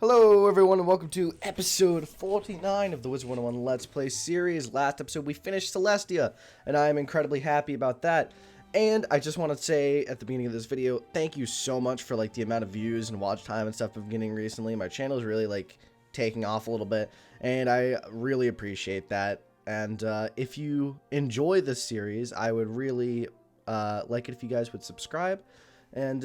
Hello everyone and welcome to episode 49 of the Wizard101 Let's Play series. Last episode we finished Celestia and I am incredibly happy about that. And I just want to say at the beginning of this video, thank you so much for the amount of views and watch time and stuff I've been getting recently. My channel is really taking off a little bit and I really appreciate that. And if you enjoy this series, I would really like it if you guys would subscribe and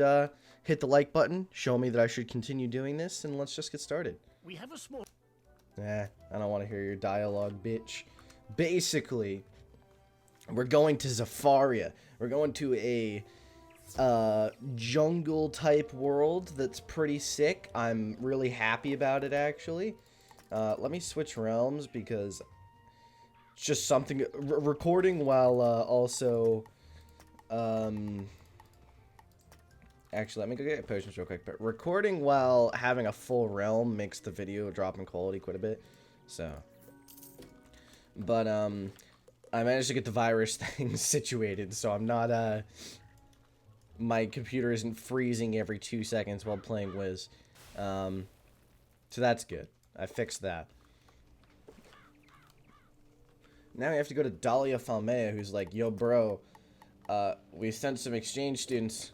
hit the like button, show me that I should continue doing this, and let's just get started. We have a small... I don't want to hear your dialogue, bitch. Basically, we're going to Zafaria. We're going to a jungle-type world that's pretty sick. I'm really happy about it, actually. Let me switch realms, because it's just something... recording while also... Actually, let me go get potions real quick. But recording while having a full realm makes the video drop in quality quite a bit. So, but I managed to get the virus thing situated, so I'm not my computer isn't freezing every 2 seconds while playing Wiz. So that's good. I fixed that. Now we have to go to Dahlia Falmea, who's like, "Yo, bro, we sent some exchange students.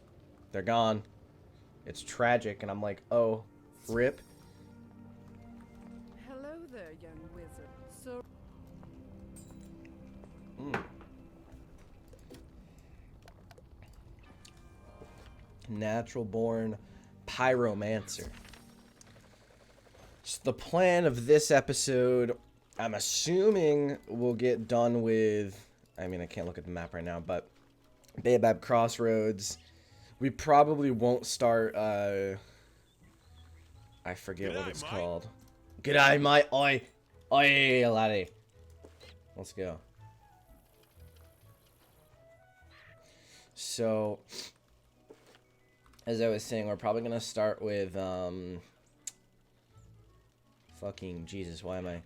They're gone. It's tragic." And I'm like, "Oh, rip." Hello there, young wizard. So Natural born pyromancer. So the plan of this episode, I'm assuming we'll get done with, I mean, I can't look at the map right now, but Baobab Crossroads. We probably won't start, I forget what it's called. G'day, mate. Oi, laddie. Let's go. So, as I was saying, we're probably gonna start with, fucking Jesus, why am I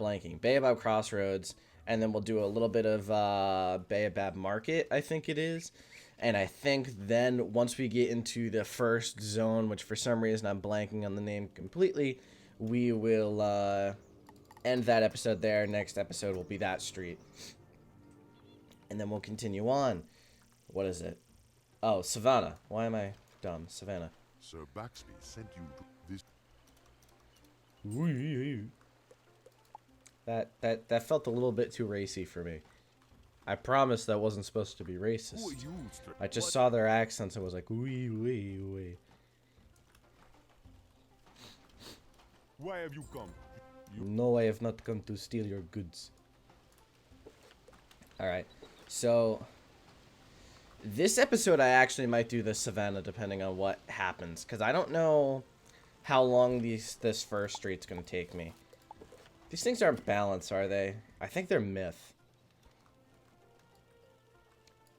blanking? Baobab Crossroads, and then we'll do a little bit of, Baobab Market, I think it is. And I think then, once we get into the first zone, which for some reason I'm blanking on the name completely, we will end that episode there. Next episode will be that street. And then we'll continue on. What is it? Oh, Savannah. Why am I dumb? Savannah. Sir Baxby sent you to this. That felt a little bit too racy for me. I promise that wasn't supposed to be racist. Who are you, I just saw their accents and was like, wee, wee, wee. Why have you come? No, I have not come to steal your goods. Alright, so this episode I actually might do the Savannah depending on what happens. Because I don't know how long this first street's going to take me. These things aren't balanced, are they? I think they're myth.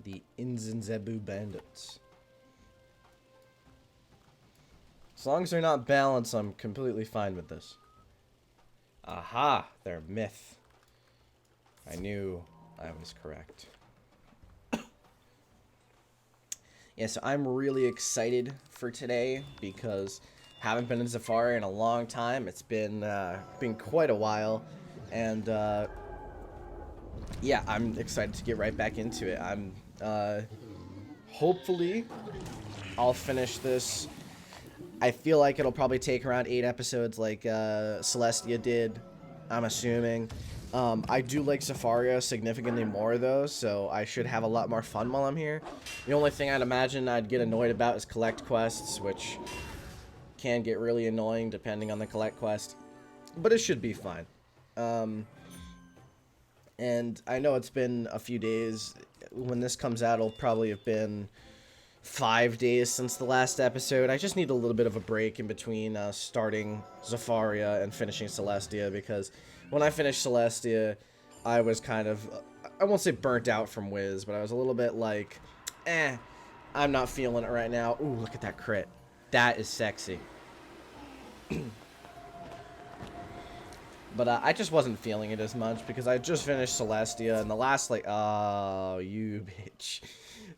The Inzanzebu Bandits. As long as they're not balanced, I'm completely fine with this. Aha! They're myth. I knew I was correct. Yeah, so I'm really excited for today because I haven't been in Zafaria in a long time. It's been quite a while, and yeah, I'm excited to get right back into it. Hopefully I'll finish this. I feel like it'll probably take around 8 episodes like Celestia did, I'm assuming. I do like Safaria significantly more though, so I should have a lot more fun while I'm here. The only thing I'd imagine I'd get annoyed about is collect quests, which can get really annoying depending on the collect quest, but it should be fine. And I know it's been a few days. When this comes out, it'll probably have been 5 days since the last episode. I just need a little bit of a break in between starting Zafaria and finishing Celestia, because when I finished Celestia, I was kind of, I won't say burnt out from Wiz, but I was a little bit like, I'm not feeling it right now. Ooh, look at that crit. That is sexy. But I just wasn't feeling it as much because I just finished Celestia, and the last, oh, you bitch.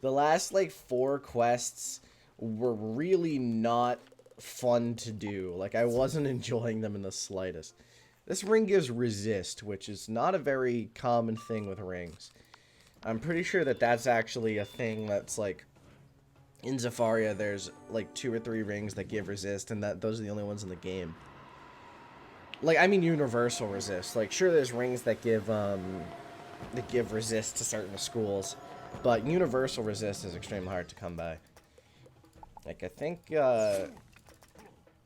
The last, 4 quests were really not fun to do. Like, I wasn't enjoying them in the slightest. This ring gives resist, which is not a very common thing with rings. I'm pretty sure that that's actually a thing that's, like, in Zafaria, there's, like, 2 or 3 rings that give resist, and that those are the only ones in the game. Like, I mean universal resist. Like, sure, there's rings that give resist to certain schools, but universal resist is extremely hard to come by. Like, I think,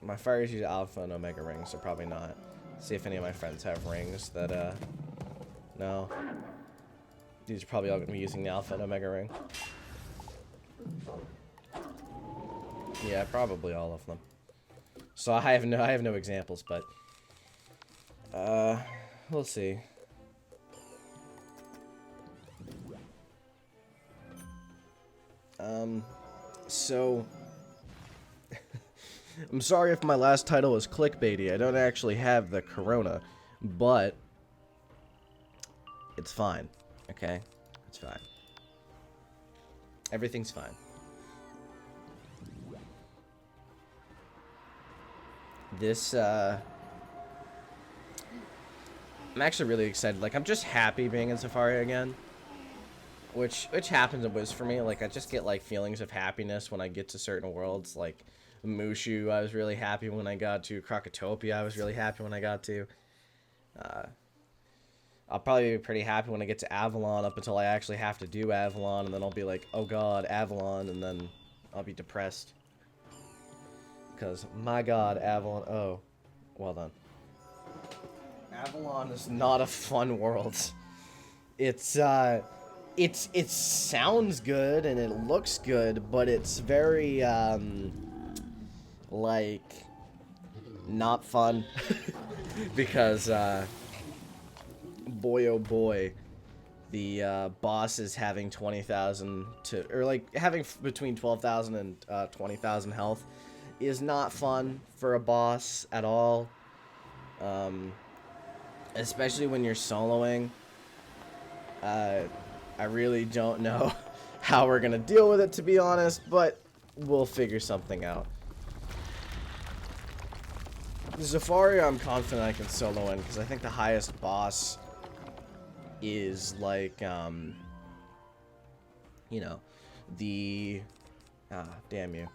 my fires use alpha and omega rings, so probably not. See if any of my friends have rings that, no. These are probably all going to be using the alpha and omega ring. Yeah, probably all of them. So I have no examples, but, we'll see. So... I'm sorry if my last title was clickbaity. I don't actually have the corona, but it's fine, okay? It's fine. Everything's fine. This, I'm actually really excited. Like, I'm just happy being in Safaria again. Which happens in Wiz for me. Like, I just get, like, feelings of happiness when I get to certain worlds. Like, Mushu, I was really happy when I got to. Krakatopia, I was really happy when I got to. I'll probably be pretty happy when I get to Avalon up until I actually have to do Avalon. And then I'll be like, oh god, Avalon. And then I'll be depressed. Because, my god, Avalon. Oh, well done. Avalon is not a fun world. It sounds good and it looks good, but it's very, like, not fun. Because, boy oh boy, the, boss is having 20,000 to, or, like, having between 12,000 and, 20,000 health is not fun for a boss at all. Especially when you're soloing. I really don't know how we're gonna deal with it, to be honest, but we'll figure something out. Zafaria, I'm confident I can solo in, because I think the highest boss is, like, you know, the... Ah, damn you.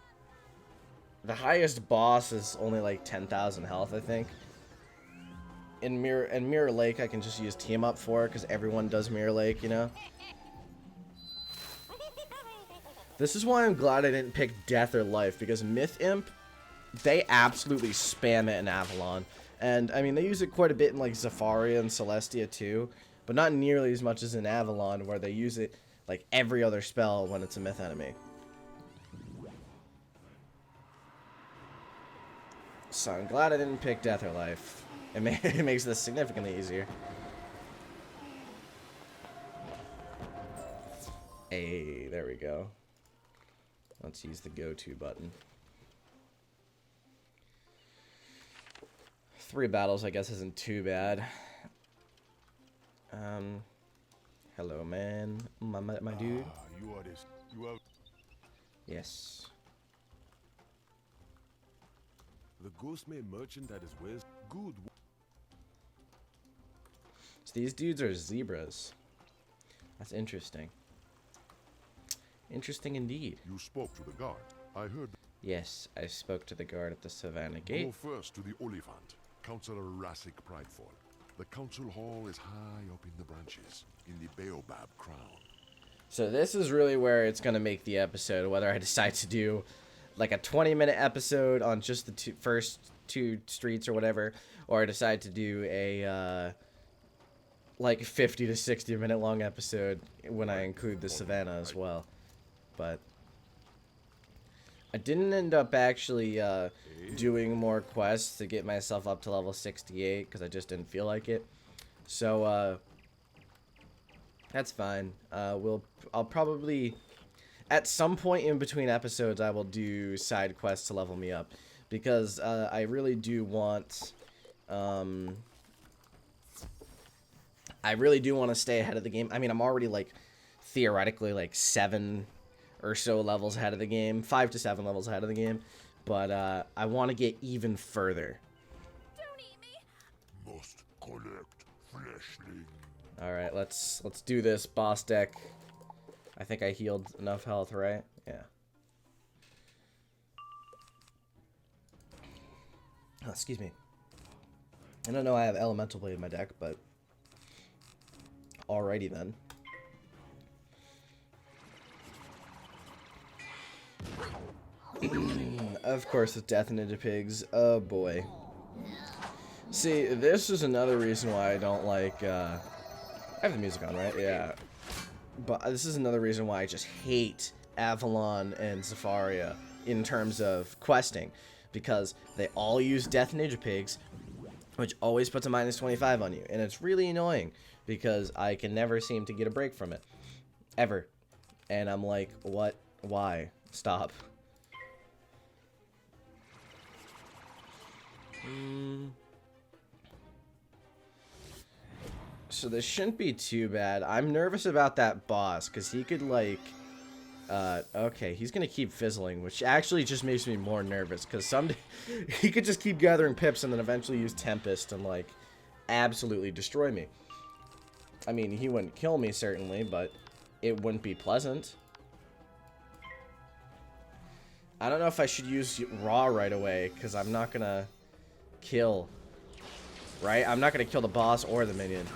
The highest boss is only, like, 10,000 health, I think. In Mirror Lake, I can just use Team Up for, because everyone does Mirror Lake, you know? This is why I'm glad I didn't pick Death or Life, because Myth Imp, they absolutely spam it in Avalon. And, I mean, they use it quite a bit in, like, Zafaria and Celestia, too. But not nearly as much as in Avalon, where they use it, like, every other spell when it's a Myth enemy. So, I'm glad I didn't pick Death or Life. It makes this significantly easier. Hey, there we go. Let's use the go-to button. 3 battles, I guess, isn't too bad. Hello, man. My dude. You are this. You are. Yes. The Ghostmade merchant that is Wiz. Good. So these dudes are zebras. That's interesting. Interesting indeed. You spoke to the guard. I heard. Yes, I spoke to the guard at the Savannah Gate. Go first to the Oliphant, Councillor Rassic Prideful. The council hall is high up in the branches, in the Baobab crown. So this is really where it's going to make the episode, whether I decide to do like a 20-minute episode on just the first 2 streets or whatever, or I decide to do a like 50 to 60-minute long episode when I include the Savannah as well. But I didn't end up actually doing more quests to get myself up to level 68 because I just didn't feel like it. So that's fine. I'll probably at some point in between episodes I will do side quests to level me up because I really do want to stay ahead of the game. I mean, I'm already like theoretically like 7 or so levels ahead of the game, 5 to 7 levels ahead of the game, but I want to get even further. Don't eat me. Must collect fleshling. All right, let's do this boss deck. I think I healed enough health, right? Yeah. Oh, excuse me. I don't know I have Elemental Blade in my deck, but alrighty then. Of course, with Death Ninja Pigs. Oh boy. See, this is another reason why I don't like. I have the music on, right? Yeah. But this is another reason why I just hate Avalon and Zafaria in terms of questing, because they all use Death Ninja Pigs, which always puts a -25 on you, and it's really annoying because I can never seem to get a break from it, ever. And I'm like, what? Why? Stop. So this shouldn't be too bad. I'm nervous about that boss, because he could, like... okay, he's gonna keep fizzling, which actually just makes me more nervous, because someday he could just keep gathering pips and then eventually use Tempest and, like, absolutely destroy me. I mean, he wouldn't kill me, certainly, but it wouldn't be pleasant. I don't know if I should use Raw right away, because I'm not gonna kill, right? I'm not gonna kill the boss or the minion.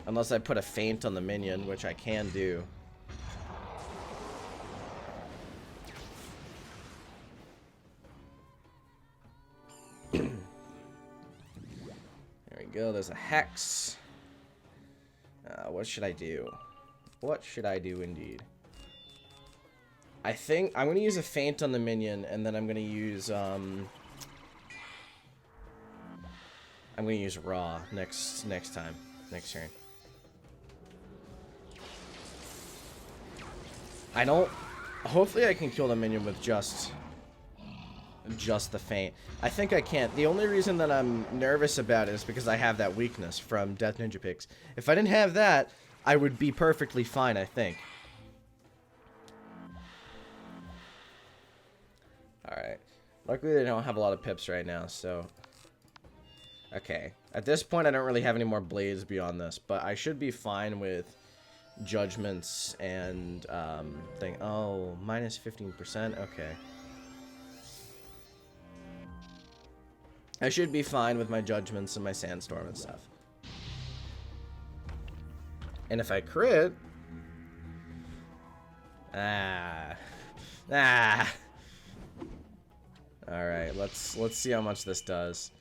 Unless I put a feint on the minion, which I can do. There we go, there's a hex. What should I do? What should I do indeed? I think I'm going to use a feint on the minion, and then I'm going to use, I'm going to use Raw next time, next turn. I don't... Hopefully I can kill the minion with just the feint. I think I can't. The only reason that I'm nervous about it is because I have that weakness from Death Ninja Pigs. If I didn't have that, I would be perfectly fine, I think. Alright. Luckily they don't have a lot of pips right now, so... Okay. At this point I don't really have any more blades beyond this, but I should be fine with judgments and thing. Oh, minus 15%. Okay. I should be fine with my judgments and my sandstorm and stuff. And if I crit, all right, let's see how much this does.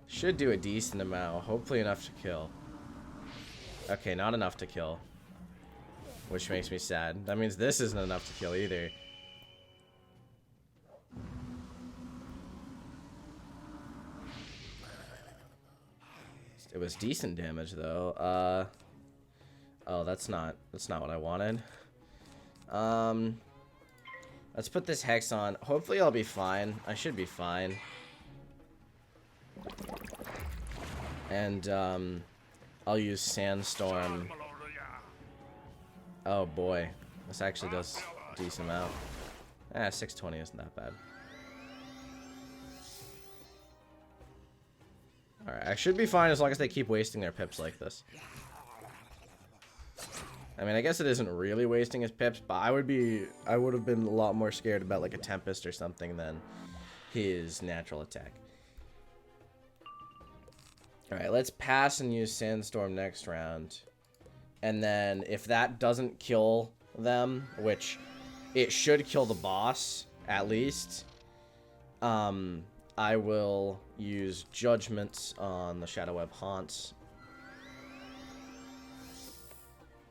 Should do a decent amount, hopefully enough to kill. Okay, not enough to kill, which makes me sad. That means this isn't enough to kill either. It was decent damage though. Oh, that's not what I wanted. Let's put this hex on. Hopefully I'll be fine. I should be fine. And I'll use Sandstorm. Oh boy, this actually does a decent amount. 620 isn't that bad. Alright, I should be fine as long as they keep wasting their pips like this. I mean, I guess it isn't really wasting his pips, but I would have been a lot more scared about like a Tempest or something than his natural attack. Alright, let's pass and use Sandstorm next round. And then if that doesn't kill them, which it should kill the boss, at least, I will use Judgments on the Shadow Web Haunts.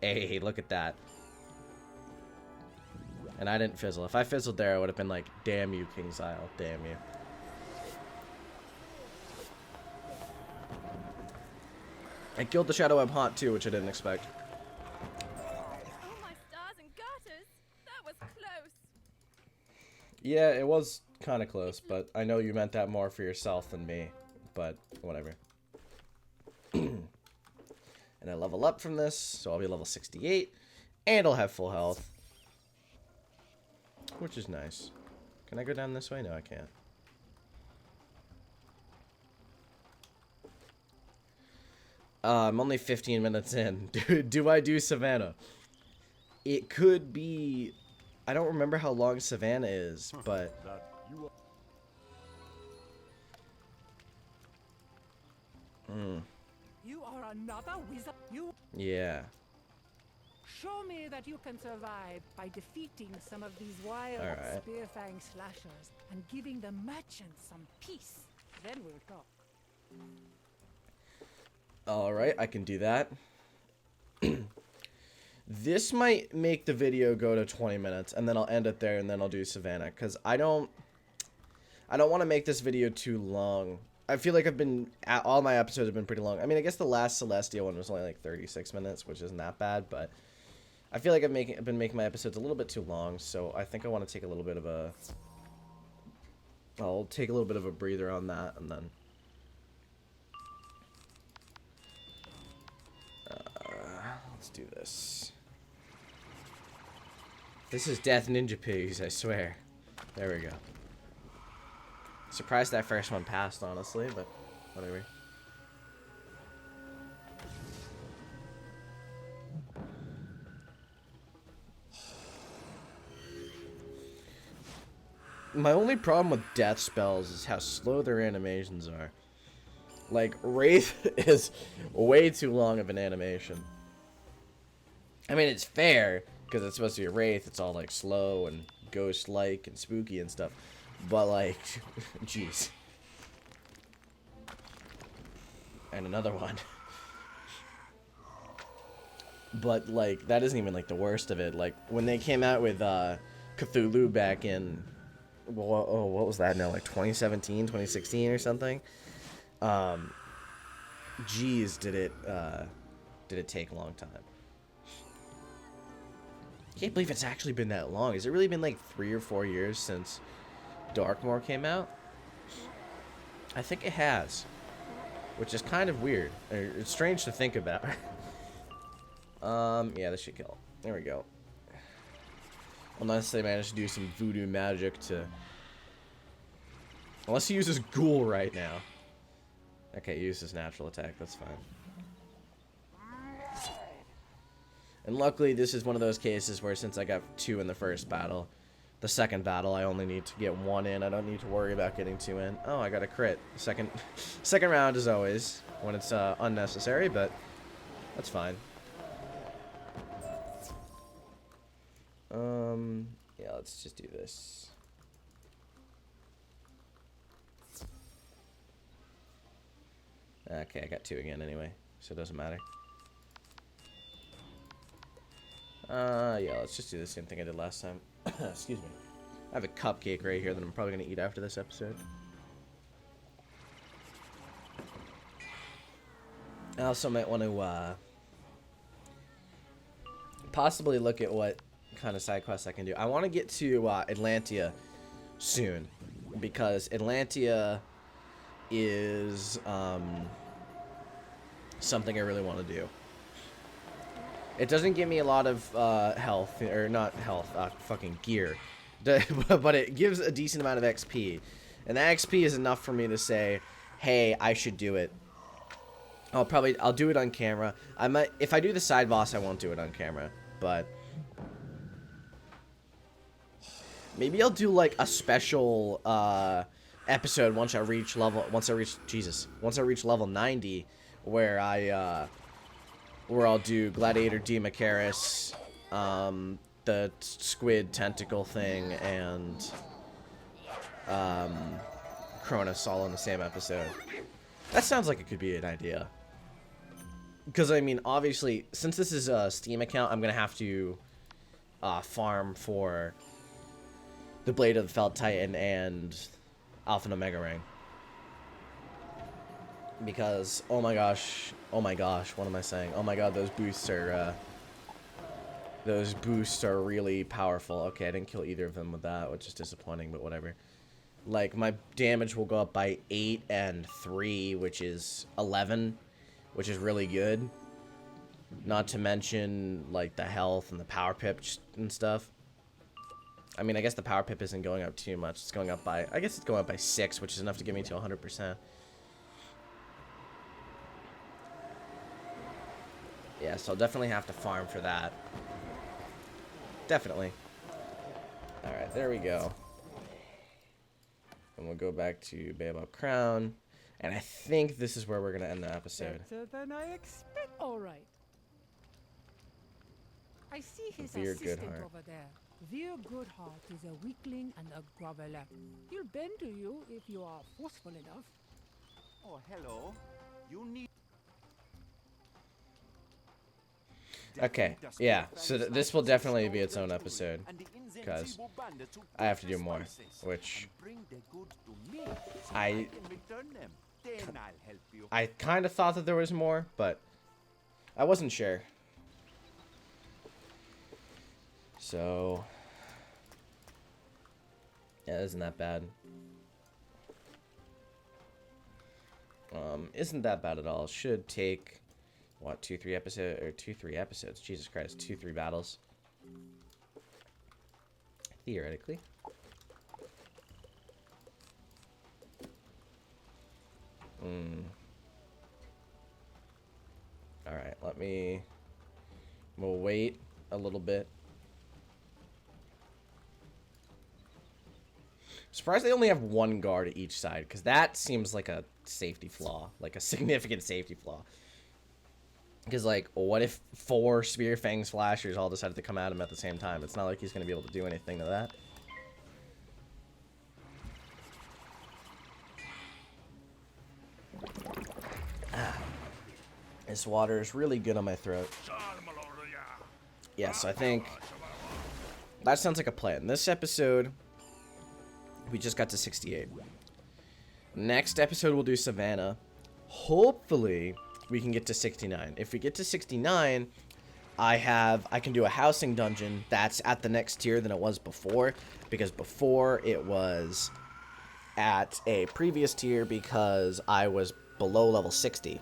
Hey, look at that. And I didn't fizzle. If I fizzled there, I would have been like, damn you, King's Isle. Damn you. I killed the Shadow Web Haunt too, which I didn't expect. Oh my stars and garters! That was close. Yeah, it was kind of close, but I know you meant that more for yourself than me. But whatever. And I level up from this, so I'll be level 68, and I'll have full health. which is nice. Can I go down this way? No, I can't. I'm only 15 minutes in. Do I do Savannah? It could be... I don't remember how long Savannah is, but... You are another wizard. You Yeah. show me that you can survive by defeating some of these wild Alright. spearfang slashers and giving the merchants some peace. Then we'll talk. Alright, I can do that. This might make the video go to 20 minutes, and then I'll end it there, and then I'll do Savannah, because I don't want to make this video too long. I feel like all my episodes have been pretty long. I mean, I guess the last Celestia one was only like 36 minutes, which isn't that bad, but I feel like I've been making my episodes a little bit too long, so I think I want to take a little bit of a... I'll take a little bit of a breather on that, and then... let's do this. This is Death Ninja Pigs, I swear. There we go. Surprised that first one passed, honestly, but whatever. My only problem with death spells is how slow their animations are. Like, Wraith is way too long of an animation. I mean, it's fair, because it's supposed to be a Wraith. It's all, like, slow and ghost-like and spooky and stuff. But, like, jeez. And another one. But, like, that isn't even, like, the worst of it. Like, when they came out with Cthulhu back in... Well, oh, what was that now? Like 2017, 2016 or something? Geez, did it take a long time. Can't believe it's actually been that long. Has it really been like 3 or 4 years since Darkmoor came out? I think it has. Which is kind of weird. It's strange to think about. Yeah, this should kill. There we go. Unless they manage to do some voodoo magic to... Unless he uses Ghoul right now. Okay, use his natural attack. That's fine. And luckily, this is one of those cases where since I got 2 in the first battle, the second battle, I only need to get 1 in. I don't need to worry about getting 2 in. Oh, I got a crit. Second round is always when it's unnecessary, but that's fine. Yeah, let's just do this. Okay, I got 2 again anyway, so it doesn't matter. Yeah, let's just do the same thing I did last time. Excuse me. I have a cupcake right here that I'm probably going to eat after this episode. I also might want to, possibly look at what kind of side quests I can do. I want to get to Atlantia soon, because Atlantia is something I really want to do. It doesn't give me a lot of health, or not health, fucking gear, but it gives a decent amount of XP, and that XP is enough for me to say, hey, I should do it. I'll do it on camera. If I do the side boss, I won't do it on camera, but maybe I'll do like a special episode once I reach level 90, where I'll do Gladiator D. Macaris, the squid tentacle thing, and Cronus all in the same episode. That sounds like it could be an idea. Because, I mean, obviously, since this is a Steam account, I'm going to have to farm for the Blade of the Felt Titan and Alpha and Omega Ring. Because, oh my gosh, what am I saying? Oh my god, those boosts are really powerful. Okay, I didn't kill either of them with that, which is disappointing, but whatever. Like, my damage will go up by 8 and 3, which is 11, which is really good. Not to mention, like, the health and the power pip and stuff. I mean, I guess the power pip isn't going up too much. It's going up by, I guess it's going up by 6, which is enough to get me to 100%. Yeah, so I'll definitely have to farm for that. Definitely. Alright, there we go. And we'll go back to Baobab Crown. And I think this is where we're going to end the episode. Better than I expect. All right. I see his Veer assistant Goodheart. over there. Veer Goodheart is a weakling and a groveler. He'll bend to you if you are forceful enough. Oh, hello. You need... Okay, yeah, so this will definitely be its own episode, because I have to do more, which I kind of thought that there was more, but I wasn't sure. So, yeah, isn't that bad. Isn't that bad at all. Should take... What, 2-3 episodes, or 2-3 episodes? Jesus Christ, 2-3 battles. Theoretically. Alright, we'll wait a little bit. Surprised they only have one guard at each side, because that seems like a safety flaw, like a significant safety flaw. Because, like, what if 4 Spear Fangs Flashers all decided to come at him at the same time? It's not like he's going to be able to do anything to that. This water is really good on my throat. Yes, I think that sounds like a plan. This episode, we just got to 68. Next episode, we'll do Savannah. Hopefully... we can get to 69. If we get to 69, I can do a housing dungeon that's at the next tier than it was before, because before it was at a previous tier because I was below level 60.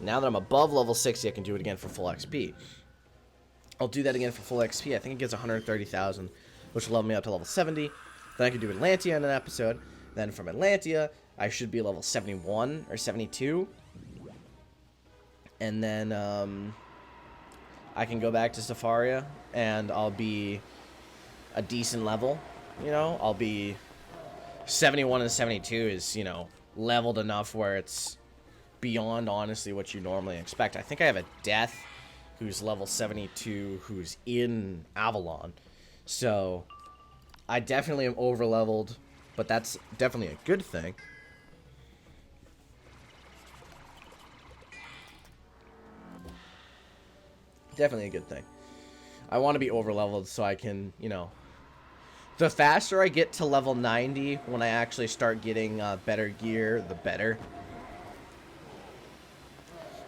Now that I'm above level 60, I can do it again for full XP. I'll do that again for full XP. I think it gives 130,000, which will level me up to level 70. Then I can do Atlantia in an episode. Then from Atlantia, I should be level 71 or 72. And then I can go back to Safaria, and I'll be a decent level. You know, I'll be 71 and 72 is, you know, leveled enough where it's beyond, honestly, what you normally expect. I think I have a Death who's level 72 who's in Avalon. So I definitely am over-leveled, but that's definitely a good thing. Definitely a good thing. I want to be over-leveled so I can, you know... The faster I get to level 90, when I actually start getting better gear, the better.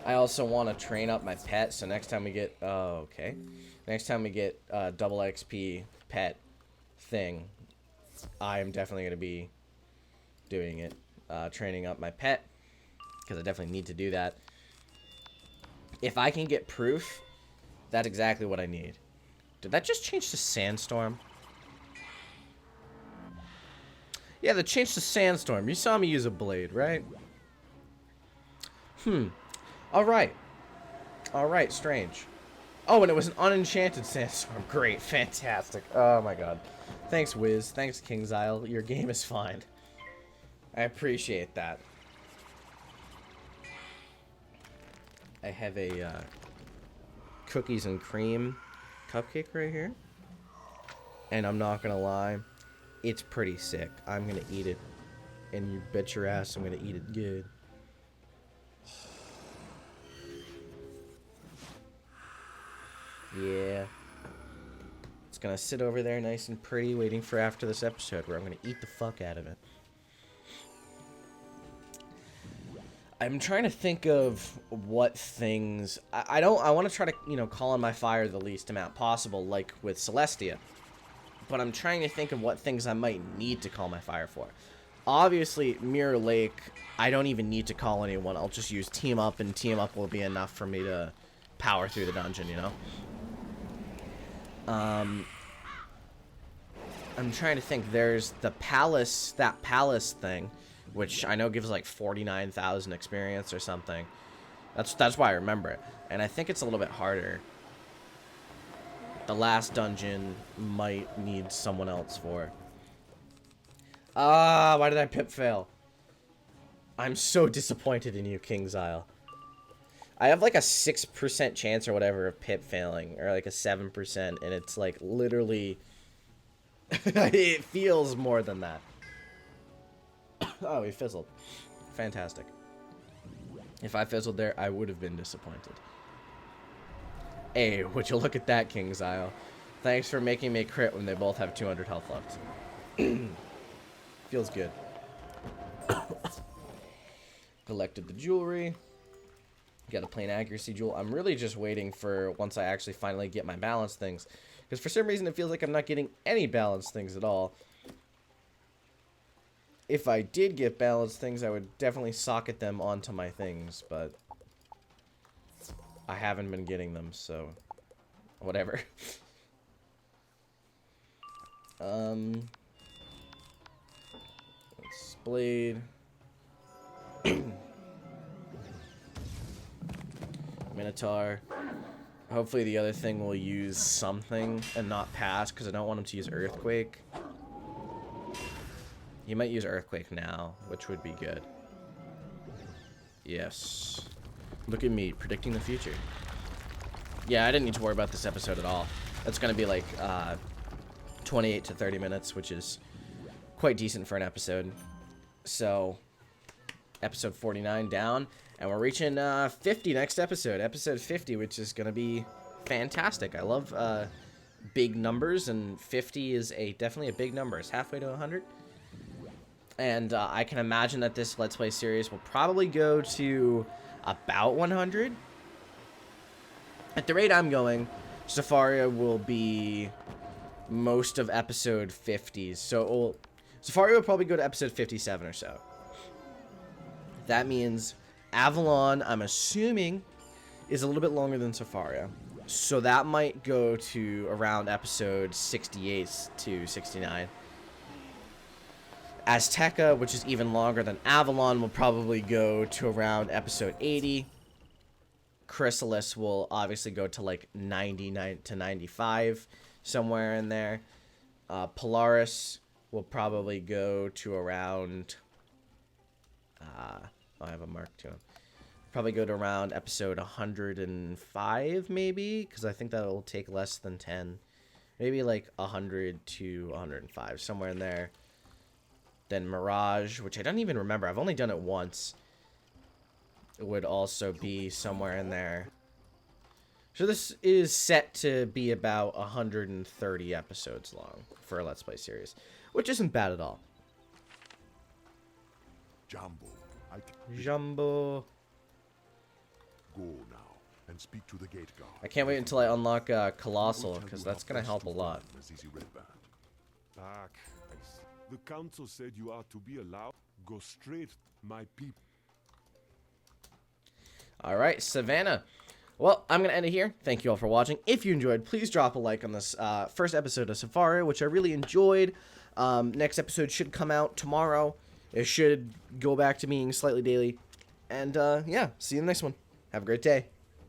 I also want to train up my pet, so next time we get... Oh, okay. Next time we get double XP pet thing, I am definitely going to be doing it. Training up my pet, because I definitely need to do that. If I can get proof... That's exactly what I need. Did that just change to Sandstorm? Yeah, that changed to Sandstorm. You saw me use a blade, right? Alright. Alright, strange. Oh, and it was an unenchanted Sandstorm. Great, fantastic. Oh my god. Thanks, Wiz. Thanks, King's Isle. Your game is fine. I appreciate that. I have a, cookies and cream cupcake right here, and I'm not gonna lie, it's pretty sick. I'm gonna eat it, and you bet your ass I'm gonna eat it good. Yeah, it's gonna sit over there nice and pretty, waiting for after this episode where I'm gonna eat the fuck out of it. I'm trying to think of what things... I want to try to, you know, call on my fire the least amount possible, like with Celestia. But I'm trying to think of what things I might need to call my fire for. Obviously, Mirror Lake, I don't even need to call anyone. I'll just use Team Up, and Team Up will be enough for me to power through the dungeon, you know? I'm trying to think. There's the palace, that palace thing, which I know gives like 49,000 experience or something. That's why I remember it. And I think it's a little bit harder. The last dungeon might need someone else for. Ah, why did I pip fail? I'm so disappointed in you, King's Isle. I have like a 6% chance or whatever of pip failing, or like a 7%, and it's like literally... it feels more than that. Oh, he fizzled. Fantastic. If I fizzled there, I would have been disappointed. Hey, would you look at that, King's Isle? Thanks for making me crit when they both have 200 health left. Feels good. Collected the jewelry. Got a plain accuracy jewel. I'm really just waiting for once I actually finally get my balance things. Because for some reason it feels like I'm not getting any balanced things at all. If I did get balanced things, I would definitely socket them onto my things, but I haven't been getting them, so whatever. Let's blade. Minotaur. Hopefully the other thing will use something and not pass, because I don't want him to use Earthquake. He might use Earthquake now, which would be good. Yes. Look at me, predicting the future. Yeah, I didn't need to worry about this episode at all. That's going to be like 28 to 30 minutes, which is quite decent for an episode. So, episode 49 down. And we're reaching 50 next episode. Episode 50, which is going to be fantastic. I love big numbers, and 50 is definitely a big number. It's halfway to 100. And I can imagine that this Let's Play series will probably go to about 100. At the rate I'm going, Safaria will be most of episode 50s. So Safaria will probably go to episode 57 or so. That means Avalon, I'm assuming, is a little bit longer than Safaria. So that might go to around episode 68 to 69. Azteca, which is even longer than Avalon, will probably go to around episode 80. Chrysalis will obviously go to like 99 to 95, somewhere in there. Polaris will probably go to around... I have a mark to him. Probably go to around episode 105, maybe, because I think that'll take less than 10. Maybe like 100 to 105, somewhere in there. Then Mirage, which I don't even remember. I've only done it once. It would also be somewhere in there. So this is set to be about 130 episodes long for a Let's Play series, which isn't bad at all. Jumbo, Jumbo. go now and speak to the gate guard. I can't wait until I unlock Colossal, because that's going to help a lot. The council said you are to be allowed. Go straight, my people. Alright, Savannah. Well, I'm going to end it here. Thank you all for watching. If you enjoyed, please drop a like on this first episode of Safaria, which I really enjoyed. Next episode should come out tomorrow. It should go back to being slightly daily. And, yeah, see you in the next one. Have a great day.